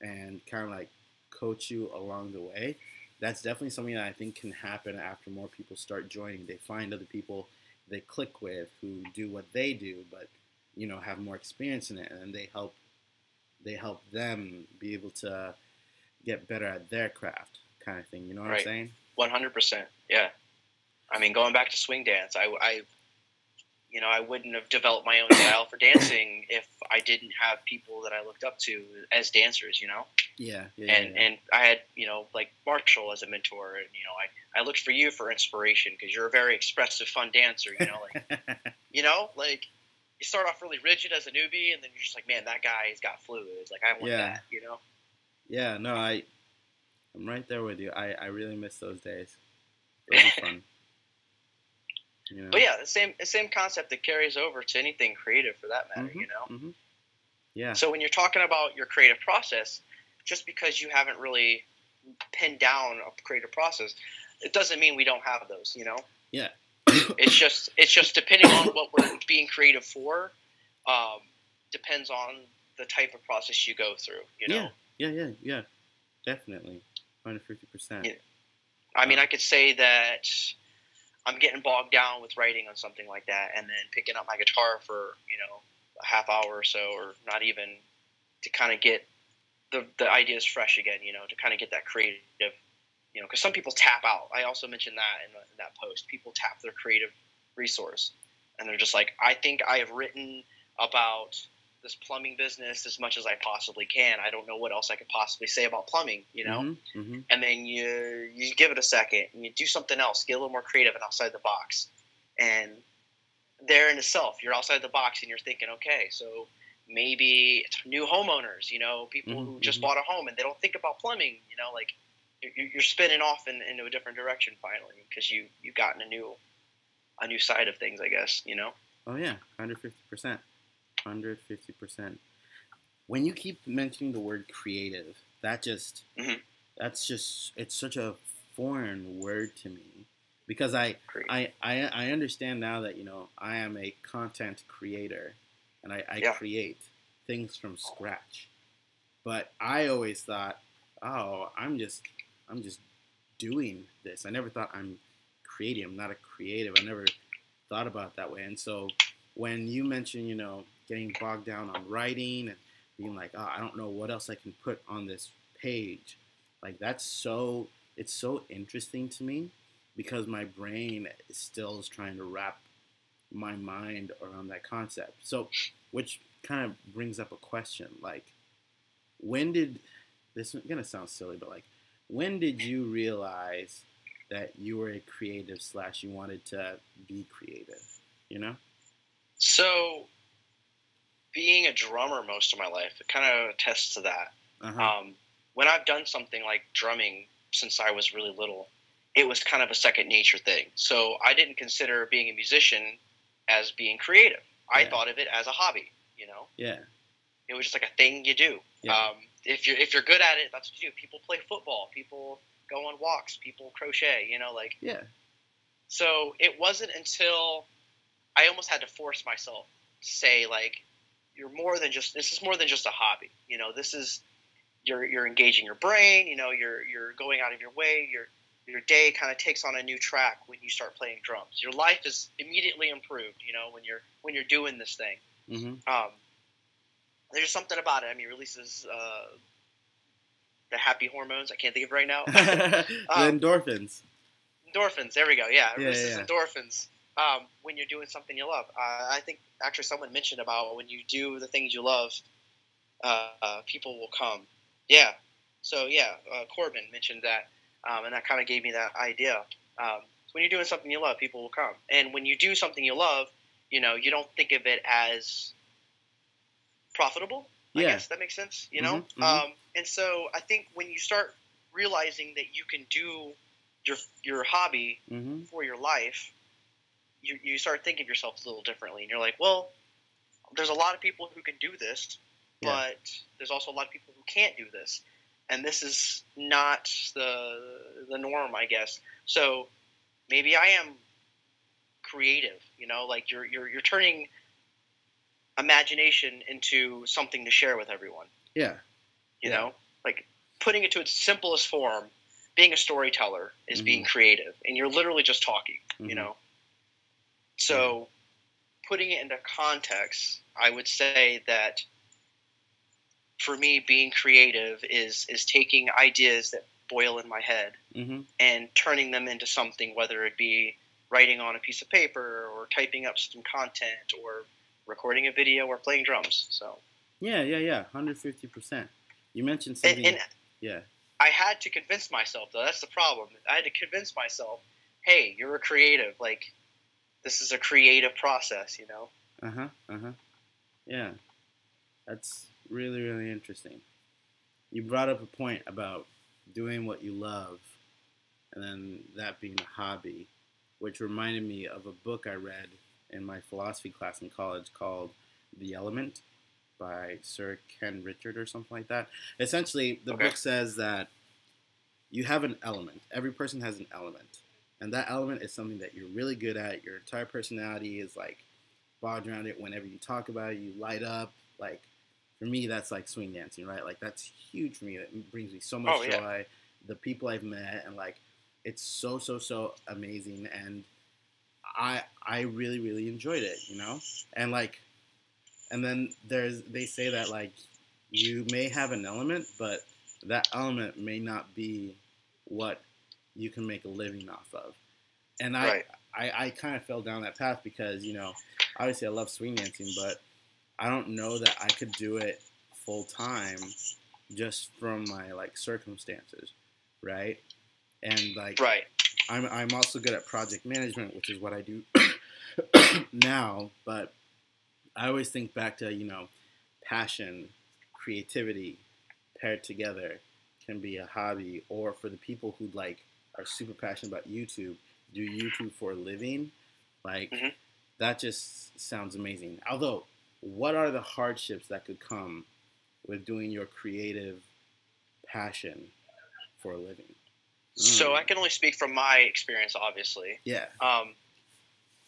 and kind of like coach you along the way. That's definitely something that I think can happen after more people start joining. They find other people they click with who do what they do, but have more experience in it, and they help them be able to get better at their craft, kind of thing. You know what I'm saying? 100%. Yeah. I mean, going back to swing dance, I wouldn't have developed my own style for dancing if I didn't have people that I looked up to as dancers, Yeah. And I had, like Marshall as a mentor, and, I looked for you for inspiration because you're a very expressive, fun dancer, like, you start off really rigid as a newbie, and then you're just like, man, that guy's got fluids. Like, I want that, Yeah, no, I'm right there with you. I really miss those days. Those were fun. But yeah, the same concept that carries over to anything creative for that matter, Mm-hmm. Yeah. So when you're talking about your creative process, just because you haven't really pinned down a creative process, it doesn't mean we don't have those, Yeah. It's just depending on what we're being creative for, depends on the type of process you go through, Yeah. Definitely. 150%. Yeah. I mean, I could say that I'm getting bogged down with writing on something like that, and then picking up my guitar for, a half hour or so, or not even, to kind of get the ideas fresh again, to kind of get that creative, because some people tap out. I also mentioned that in that post. People tap their creative resource, and they're just like, I think I have written about this plumbing business as much as I possibly can. I don't know what else I could possibly say about plumbing, Mm-hmm. And then you give it a second and you do something else, get a little more creative and outside the box. And there in itself, you're outside the box and you're thinking, okay, so maybe it's new homeowners, people who just bought a home and they don't think about plumbing, like you're spinning off into a different direction finally because you've gotten a new side of things, I guess, Oh yeah, 150%. 150%. When you keep mentioning the word creative, that's just it's such a foreign word to me, because I understand now that I am a content creator and I create things from scratch, but I always thought, oh, I'm just doing this. I never thought I'm creating. I'm not a creative. I never thought about it that way. And so when you mention getting bogged down on writing and being like, oh, I don't know what else I can put on this page, like it's so interesting to me, because my brain still is trying to wrap my mind around that concept. So, which kind of brings up a question, like, this is gonna sound silly, but like, when did you realize that you were a creative / you wanted to be creative, So, being a drummer most of my life, it kind of attests to that. Uh-huh. When I've done something like drumming since I was really little, it was kind of a second nature thing. So I didn't consider being a musician as being creative. I thought of it as a hobby, Yeah. It was just like a thing you do. Yeah. If you're good at it, that's what you do. People play football. People go on walks. People crochet, Yeah. So it wasn't until I almost had to force myself to say, like, this is more than just a hobby. This is, you're engaging your brain, you're going out of your way. Your day kind of takes on a new track when you start playing drums. Your life is immediately improved, when you're doing this thing. Mm-hmm. There's something about it. I mean, it releases the happy hormones. I can't think of it right now. The endorphins. Endorphins. There we go. Yeah, it Yeah, releases yeah. endorphins when you're doing something you love. I think actually someone mentioned about when you do the things you love, people will come. Yeah. So yeah, Corbin mentioned that, and that kind of gave me that idea. When you're doing something you love, people will come. And when you do something you love, you don't think of it as profitable. I guess that makes sense. Mm-hmm. And so I think when you start realizing that you can do your hobby Mm-hmm. for your life, you start thinking of yourself a little differently, and you're like, well, there's a lot of people who can do this, but there's also a lot of people who can't do this, and this is not the norm, I guess. So maybe I am creative. Like you're turning imagination into something to share with everyone. Yeah. You know, like putting it to its simplest form. Being a storyteller is being creative, and you're literally just talking. So, putting it into context, I would say that for me, being creative is taking ideas that boil in my head and turning them into something, whether it be writing on a piece of paper or typing up some content or recording a video or playing drums. So 150%. You mentioned something. I had to convince myself, though. That's the problem. I had to convince myself, hey, you're a creative. Like, this is a creative process, Yeah. That's really, really interesting. You brought up a point about doing what you love and then that being a hobby, which reminded me of a book I read in my philosophy class in college called The Element by Sir Ken Richard or something like that. Essentially, the book says that you have an element. Every person has an element. And that element is something that you're really good at. Your entire personality is like bogged around it. Whenever you talk about it, you light up. Like, for me, that's like swing dancing, right? Like, that's huge for me. It brings me so much joy. The people I've met, and like, it's so, so, so amazing. And I really, really enjoyed it, And like, and then they say that like you may have an element, but that element may not be what you can make a living off of. And I kind of fell down that path because, obviously I love swing dancing, but I don't know that I could do it full time just from my like circumstances, right? And like I'm also good at project management, which is what I do now, but I always think back to, passion, creativity paired together can be a hobby, or for the people who like are super passionate about YouTube, do YouTube for a living, like that just sounds amazing. Although, what are the hardships that could come with doing your creative passion for a living? So I can only speak from my experience, obviously. Yeah.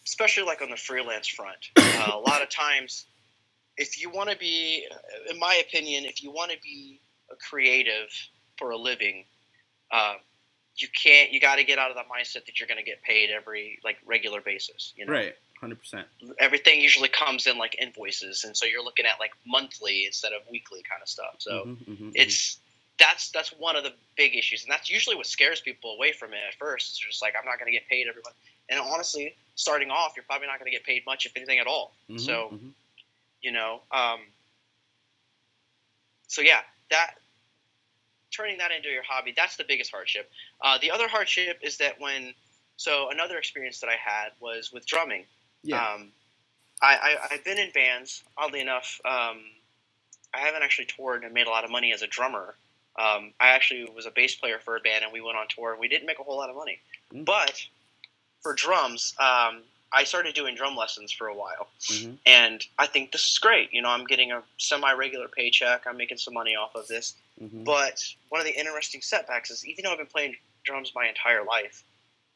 Especially like on the freelance front. A lot of times, if you want to be, in my opinion, if you want to be a creative for a living, you got to get out of the mindset that you're going to get paid every like regular basis. Right. 100%. Everything usually comes in like invoices, and so you're looking at like monthly instead of weekly kind of stuff. So that's one of the big issues, and that's usually what scares people away from it at first. It's just like, I'm not going to get paid every month. And honestly, starting off, you're probably not going to get paid much, if anything at all. So that turning that into your hobby, that's the biggest hardship. The other hardship is that another experience that I had was with drumming. Yeah. I've been in bands. Oddly enough, I haven't actually toured and made a lot of money as a drummer. I actually was a bass player for a band, and we went on tour, and we didn't make a whole lot of money. But for drums, I started doing drum lessons for a while, and I think this is great. I'm getting a semi-regular paycheck. I'm making some money off of this. But one of the interesting setbacks is, even though I've been playing drums my entire life,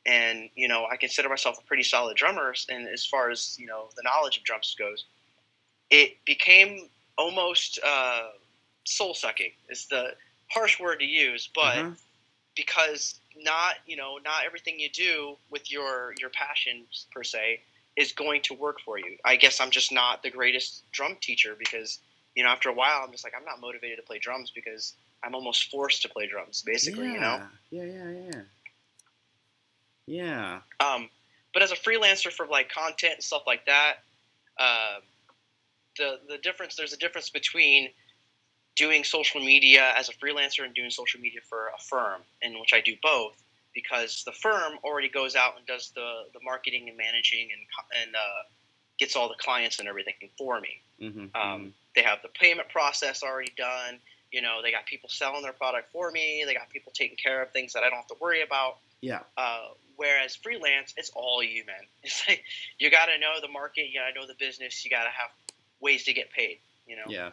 and I consider myself a pretty solid drummer, and as far as the knowledge of drums goes, it became almost soul-sucking. Is the harsh word to use, but because not everything you do with your passion per se is going to work for you. I guess I'm just not the greatest drum teacher because after a while I'm just like, I'm not motivated to play drums because I'm almost forced to play drums basically. Yeah. But as a freelancer for like content and stuff like that, there's a difference between doing social media as a freelancer and doing social media for a firm, in which I do both, because the firm already goes out and does the marketing and managing and gets all the clients and everything for me. They have the payment process already done. They got people selling their product for me. They got people taking care of things that I don't have to worry about. Yeah. Whereas freelance, it's all you, man. It's like you got to know the market, you got to know the business, you got to have ways to get paid. Yeah.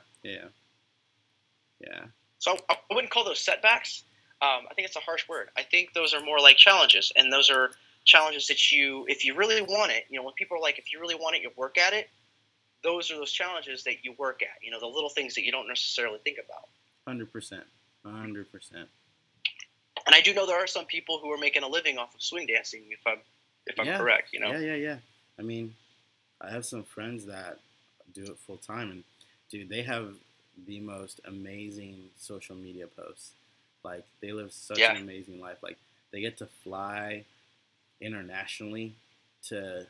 So I wouldn't call those setbacks. I think it's a harsh word. I think those are more like challenges, and those are challenges that if you really want it, when people are like, if you really want it, you work at it. Those are those challenges that you work at. The little things that you don't necessarily think about. 100%. 100%. And I do know there are some people who are making a living off of swing dancing, if I'm correct. Yeah. I mean, I have some friends that do it full time, and dude, they have the most amazing social media posts. Like, they live such an amazing life. Like, they get to fly internationally to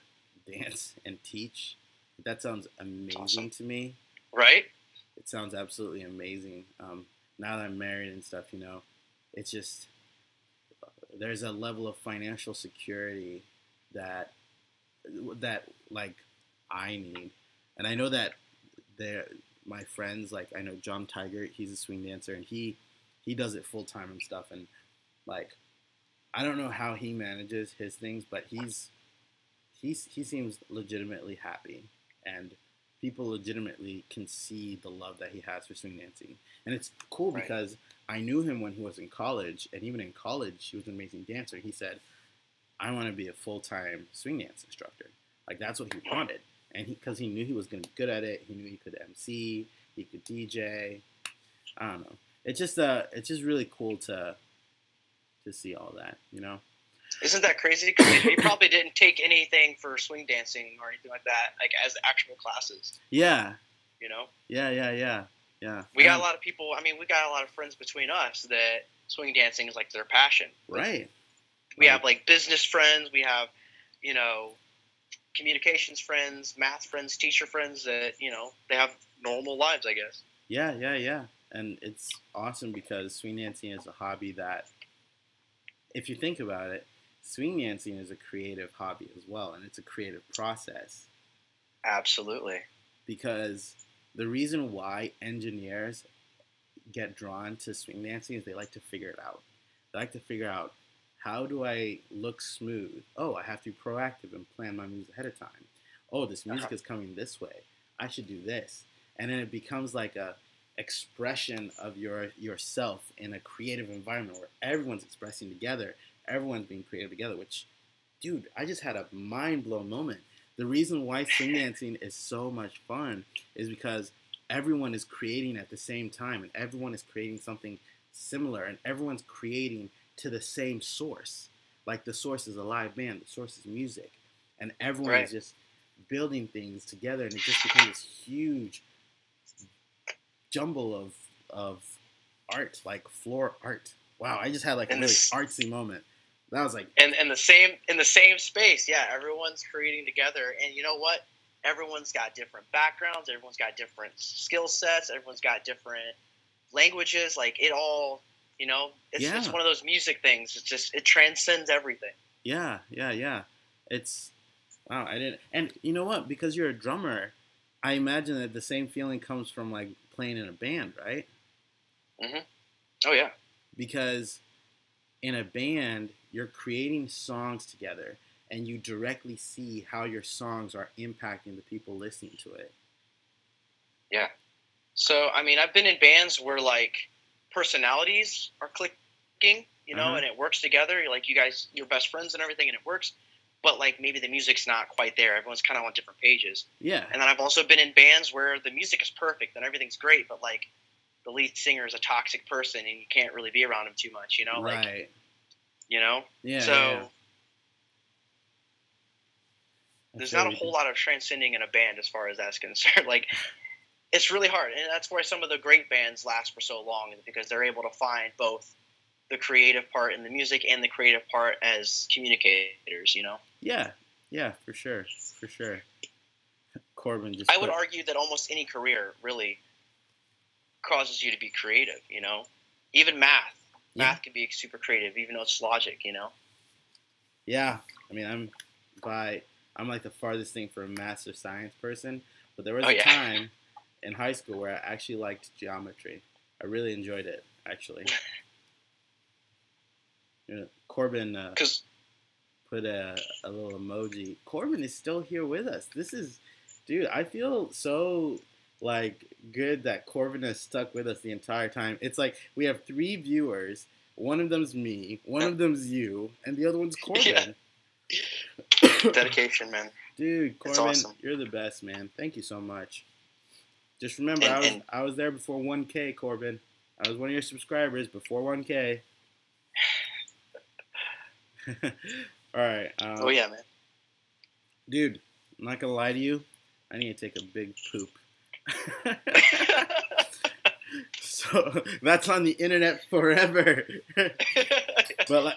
dance and teach. That sounds amazing to me. Right? It sounds absolutely amazing. Now that I'm married and stuff, it's just, there's a level of financial security that like I need. And I know that my friends, like, I know John Tiger, he's a swing dancer, and he does it full time and stuff. And like, I don't know how he manages his things, but he seems legitimately happy, and people legitimately can see the love that he has for swing dancing. And it's cool because I knew him when he was in college, and even in college, he was an amazing dancer. He said, I want to be a full-time swing dance instructor. Like, that's what he wanted. And because he knew he was going to be good at it, he knew he could MC, he could DJ. I don't know. It's just really cool to see all that, Isn't that crazy? Because he probably didn't take anything for swing dancing or anything like that, like as actual classes. Yeah. Yeah. We got a lot of people. I mean, we got a lot of friends between us that swing dancing is like their passion. Right. We have like business friends. We have, communications friends, math friends, teacher friends that, they have normal lives, I guess. Yeah. And it's awesome because swing dancing is a hobby that, if you think about it, swing dancing is a creative hobby as well, and it's a creative process. Absolutely. Because the reason why engineers get drawn to swing dancing is they like to figure it out. They like to figure out, how do I look smooth? Oh, I have to be proactive and plan my moves ahead of time. Oh, this music is coming this way. I should do this. And then it becomes like a expression of yourself in a creative environment where everyone's expressing together. Everyone's being creative together, which, dude, I just had a mind-blown moment. The reason why swing dancing is so much fun is because everyone is creating at the same time, and everyone is creating something similar, and everyone's creating to the same source. Like, the source is a live band, the source is music, and everyone is just building things together, and it just becomes this huge jumble of art, like floor art. Wow, I just had like a really artsy moment. That was like, and in the same space, yeah. Everyone's creating together, and you know what? Everyone's got different backgrounds. Everyone's got different skill sets. Everyone's got different languages. Like, it all, it's one of those music things. It's just, it transcends everything. Yeah. It's wow. I didn't, and you know what? Because you're a drummer, I imagine that the same feeling comes from like playing in a band, right? Mm-hmm. Oh yeah. Because in a band, you're creating songs together, and you directly see how your songs are impacting the people listening to it. Yeah. So, I mean, I've been in bands where, like, personalities are clicking, and it works together. Like, you guys, you're best friends and everything, and it works. But, like, maybe the music's not quite there. Everyone's kind of on different pages. Yeah. And then I've also been in bands where the music is perfect and everything's great, but, like, the lead singer is a toxic person and you can't really be around him too much, Right. Like, Yeah. So there's not a whole lot of transcending in a band as far as that's concerned. Like, it's really hard. And that's why some of the great bands last for so long, is because they're able to find both the creative part in the music and the creative part as communicators, Yeah, for sure. Corbin just... I would argue that almost any career really causes you to be creative, Even math. Yeah. Math can be super creative, even though it's logic, Yeah. I mean, I'm like the farthest thing for a math or science person, but there was a time in high school where I actually liked geometry. I really enjoyed it, actually. Corbin put a little emoji. Corbin is still here with us. This is, dude, I feel so like good that Corbin has stuck with us the entire time. It's like we have 3 viewers. One of them's me, one of them's you, and the other one's Corbin. Dedication, man. Dude, Corbin, awesome. You're the best, man. Thank you so much. Just remember, I was there before 1K, Corbin. I was one of your subscribers before 1K. All right. Oh yeah, man. Dude, I'm not gonna lie to you. I need to take a big poop. So that's on the internet forever. But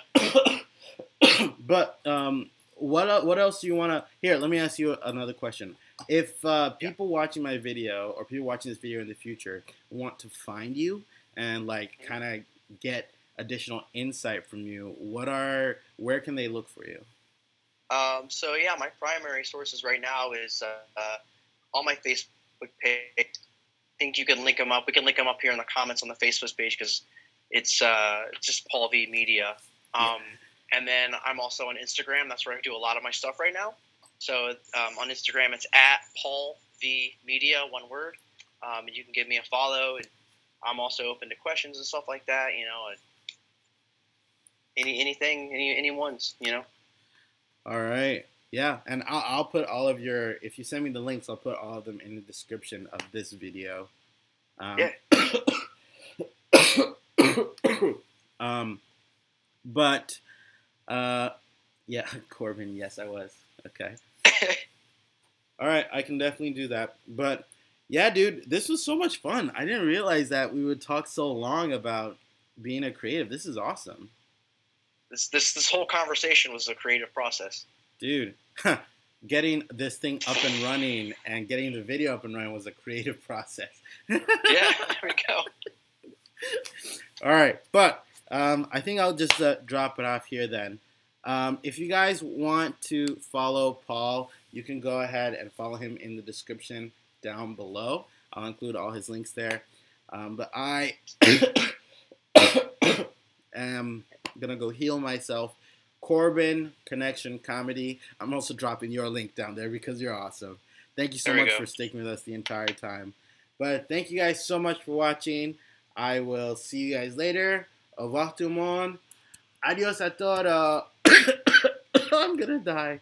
what else do you want to? Here, let me ask you another question. If people watching my video or people watching this video in the future want to find you and like kind of get additional insight from you, where can they look for you? So yeah, my primary sources right now is on my Facebook page. I think you can link them up. We can link them up here in the comments on the Facebook page because it's just Paul V Media. And then I'm also on Instagram. That's where I do a lot of my stuff right now. So on Instagram, it's at Paul V Media, one word. And you can give me a follow. And I'm also open to questions and stuff like that. You know, anyone's. You know. All right. Yeah, and I'll put all of your. If you send me the links, I'll put all of them in the description of this video. Yeah. But. Yeah, Corbin. Yes, I was. Okay. All right, I can definitely do that. But yeah, dude, this was so much fun. I didn't realize that we would talk so long about being a creative. This is awesome. This whole conversation was a creative process. Dude, getting this thing up and running and getting the video up and running was a creative process. Yeah, there we go. All right, but I think I'll just drop it off here then. If you guys want to follow Paul, you can go ahead and follow him in the description down below. I'll include all his links there. But I am going to go heal myself. Corbin Connection Comedy. I'm also dropping your link down there because you're awesome. Thank you so much for sticking with us the entire time. But thank you guys so much for watching. I will see you guys later. Au revoir tout le monde. Adios a todos. I'm gonna die.